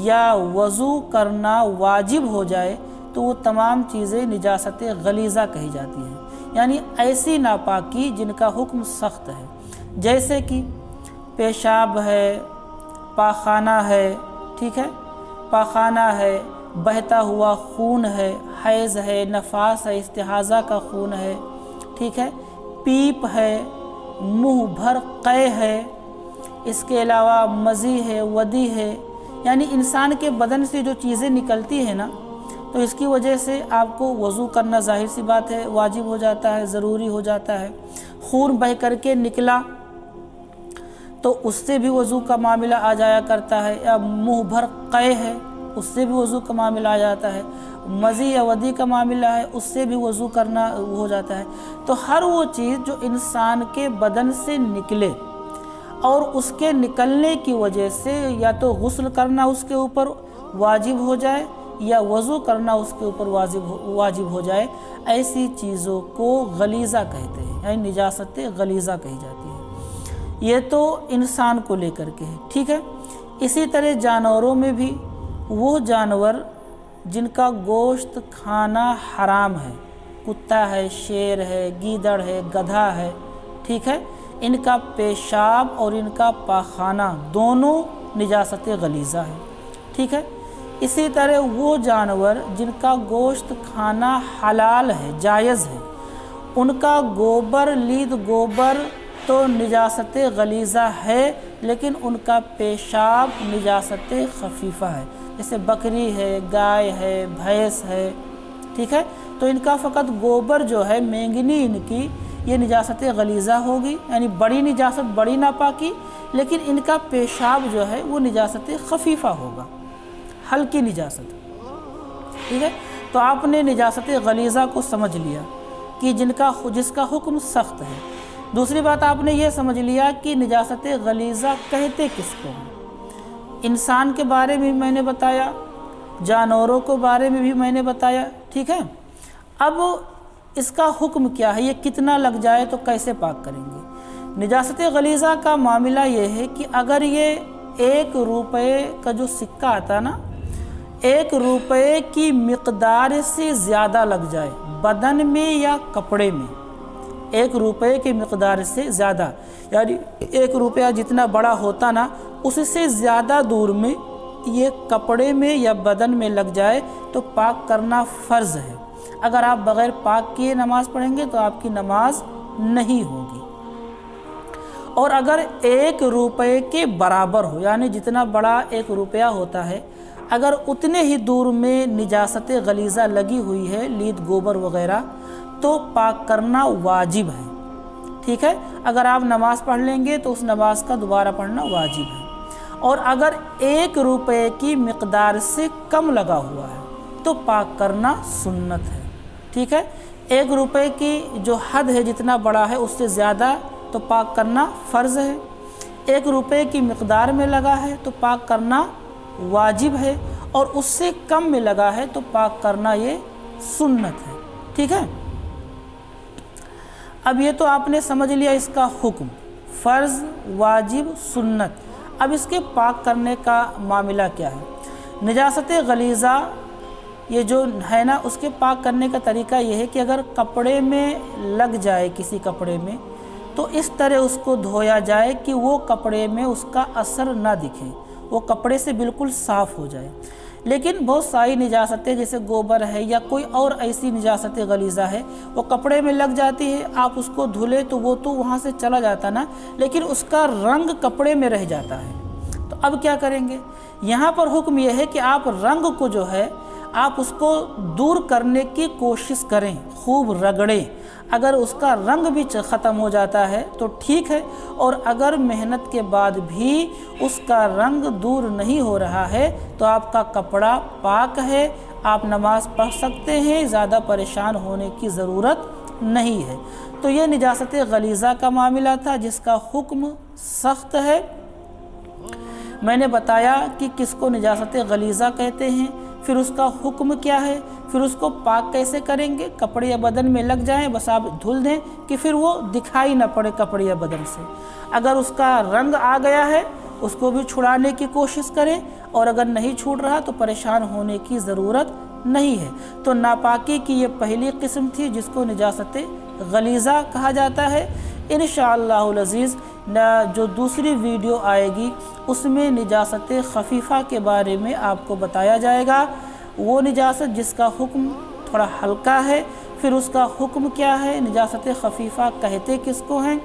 یا وضو کرنا واجب ہو جائے تو وہ تمام چیزیں نجاست غلیظہ کہی جاتی ہیں، یعنی ایسی ناپاکی جن کا حکم سخت ہے، جیسے کہ پیشاب ہے، پاخانہ ہے، ٹھیک ہے، پاخانہ ہے، بہتا ہوا خون ہے، حیض ہے، نفاس ہے، استحاضہ کا خون ہے، ٹھیک ہے، پیپ ہے، منہ بھر قے ہے، اس کے علاوہ مزی ہے، ودی ہے، یعنی انسان کے بدن سے جو چیزیں نکلتی ہیں نا، تو اس کی وجہ سے آپ کو وضو کرنا ظاہر سی بات ہے واجب ہو جاتا ہے، ضروری ہو جاتا ہے۔ خون بہہ کر کے نکلا تو اس سے بھی وضو کا معاملہ آ جایا کرتا ہے، یا منہ بھر قے ہے اس سے بھی وضو کا معاملہ آ جاتا ہے، مزی یا ودی کا معاملہ ہے اس سے بھی وضو کرنا ہو جاتا ہے۔ تو ہر وہ چیز جو انسان کے بدن سے نکلے اور اس کے نکلنے کی وجہ سے یا تو غسل کرنا اس کے اوپر واجب ہو جائے یا وضو کرنا اس کے اوپر واجب ہو جائے، ایسی چیزوں کو غلیظہ کہتے ہیں، یعنی نجاست غلیظہ کہی جاتی ہے۔ یہ تو انسان کو لے کر کے ہے، ٹھیک ہے۔ اسی طرح جانوروں میں بھی وہ جانور جن کا گوشت کھانا حرام ہے، کتا ہے، شیر ہے، گیدڑ ہے، گدھا ہے، ٹھیک ہے، ان کا پیشاب اور ان کا پاخانہ دونوں نجاست غلیظہ ہے، ٹھیک ہے۔ اسی طرح وہ جانور جن کا گوشت کھانا حلال ہے، جائز ہے، ان کا گوبر، لید گوبر تو نجاست غلیظہ ہے، لیکن ان کا پیشاب نجاست خفیفہ ہے، جیسے بکری ہے، گائے ہے، بھینس ہے، ٹھیک ہے۔ تو ان کا فقط گوبر جو ہے، مینگنی ان کی، یہ نجاست غلیظہ ہوگی، یعنی بڑی نجاست، بڑی ناپاکی، لیکن ان کا پیشاب جو ہے وہ نجاست خفیفہ ہوگا، ہلکی نجاست، ٹھیک ہے۔ تو آپ نے نجاست غلیظہ کو سمجھ لیا کہ جس کا حکم سخت ہے۔ دوسری بات آپ نے یہ سمجھ لیا کہ نجاست غلیظہ کہتے کس کو ہیں۔ انسان کے بارے میں میں نے بتایا، جانوروں کے بارے میں بھی میں نے بتایا، ٹھیک ہے۔ اب اس کا حکم کیا ہے، یہ کتنا لگ جائے تو کیسے پاک کریں گے۔ نجاست غلیظہ کا معاملہ یہ ہے کہ اگر یہ 1 روپے کا جو سکہ آتا نا، 1 روپے کی مقدار سے زیادہ لگ جائے بدن میں یا کپڑے میں، 1 روپے کی مقدار سے زیادہ، یعنی 1 روپیہ جتنا بڑا ہوتا نا، اس سے زیادہ دور میں یہ کپڑے میں یا بدن میں لگ جائے تو پاک کرنا فرض ہے۔ اگر آپ بغیر پاک کیے نماز پڑھیں گے تو آپ کی نماز نہیں ہوگی۔ اور اگر 1 روپے کے برابر ہو، یعنی جتنا بڑا 1 روپیہ ہوتا ہے، اگر اتنے ہی دور میں نجاست غلیظہ لگی ہوئی ہے، لید گوبر وغیرہ، تو پاک کرنا واجب ہے، ٹھیک ہے۔ اگر آپ نماز پڑھ لیں گے تو اس نماز کا دوبارہ پڑھنا واجب ہے۔ اور اگر 1 روپے کی مقدار سے کم لگا ہوا ہے تو پاک کرنا سنت ہے، ٹھیک ہے۔ 1 روپے کی جو حد ہے، جتنا بڑا ہے، اس سے زیادہ تو پاک کرنا فرض ہے۔ 1 روپے کی مقدار میں لگا ہے تو پاک کرنا واجب ہے، اور اس سے کم میں لگا ہے تو پاک کرنا یہ سنت ہے، ٹھیک ہے۔ اب یہ تو آپ نے سمجھ لیا اس کا حکم، فرض، واجب، سنت۔ اب اس کے پاک کرنے کا معاملہ کیا ہے۔ نجاست غلیظہ یہ جو ہے نا، اس کے پاک کرنے کا طریقہ یہ ہے کہ اگر کپڑے میں لگ جائے، کسی کپڑے میں، تو اس طرح اس کو دھویا جائے کہ وہ کپڑے میں اس کا اثر نہ دکھے، وہ کپڑے سے بالکل صاف ہو جائے۔ لیکن بہت ساری نجاستیں جیسے گوبر ہے یا کوئی اور ایسی نجاست غلیظہ ہے، وہ کپڑے میں لگ جاتی ہے، آپ اس کو دھلے تو وہ تو وہاں سے چلا جاتا نا، لیکن اس کا رنگ کپڑے میں رہ جاتا ہے۔ تو اب کیا کریں گے؟ یہاں پر حکم یہ ہے کہ آپ رنگ کو جو ہے، آپ اس کو دور کرنے کی کوشش کریں، خوب رگڑیں۔ اگر اس کا رنگ بھی ختم ہو جاتا ہے تو ٹھیک ہے، اور اگر محنت کے بعد بھی اس کا رنگ دور نہیں ہو رہا ہے تو آپ کا کپڑا پاک ہے، آپ نماز پڑھ سکتے ہیں، زیادہ پریشان ہونے کی ضرورت نہیں ہے۔ تو یہ نجاست غلیظہ کا معاملہ تھا جس کا حکم سخت ہے۔ میں نے بتایا کہ کس کو نجاست غلیظہ کہتے ہیں، پھر اس کا حکم کیا ہے، پھر اس کو پاک کیسے کریں گے۔ کپڑے یا بدن میں لگ جائیں، بس آپ دھل دیں کہ پھر وہ دکھائی نہ پڑے کپڑے یا بدن سے۔ اگر اس کا رنگ آ گیا ہے، اس کو بھی چھڑانے کی کوشش کریں، اور اگر نہیں چھوٹ رہا تو پریشان ہونے کی ضرورت نہیں ہے۔ تو ناپاکی کی یہ پہلی قسم تھی جس کو نجاست غلیظہ کہا جاتا ہے۔ انشاءاللہ العزیز جو دوسری ویڈیو آئے گی اس میں نجاست خفیفہ کے بارے میں آپ کو بتایا جائے گا، وہ نجاست جس کا حکم تھوڑا ہلکا ہے، پھر اس کا حکم کیا ہے، نجاست خفیفہ کہتے کس کو ہیں،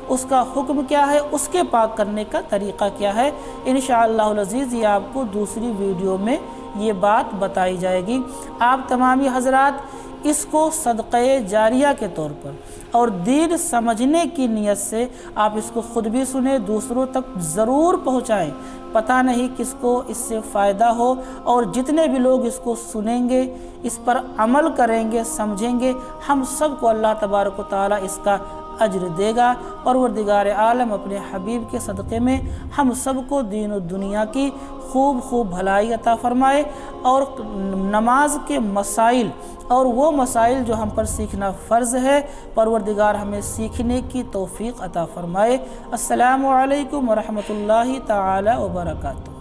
اس کا حکم کیا ہے، اس کے پاک کرنے کا طریقہ کیا ہے۔ انشاءاللہ العزیز یہ آپ کو دوسری ویڈیو میں یہ بات بتائی جائے گی۔ آپ تمامی حضرات اس کو صدقہ جاریہ کے طور پر اور دین سمجھنے کی نیت سے آپ اس کو خود بھی سنیں، دوسروں تک ضرور پہنچائیں، پتہ نہیں کس کو اس سے فائدہ ہو، اور جتنے بھی لوگ اس کو سنیں گے، اس پر عمل کریں گے، سمجھیں گے، ہم سب کو اللہ تبارک و تعالیٰ اس کا اجر دے گا۔ پروردگار عالم اپنے حبیب کے صدقے میں ہم سب کو دین و دنیا کی خوب بھلائی عطا فرمائے، اور نماز کے مسائل اور وہ مسائل جو ہم پر سیکھنا فرض ہے، پروردگار ہمیں سیکھنے کی توفیق عطا فرمائے۔ السلام علیکم ورحمۃ اللہ تعالی وبرکاتہ۔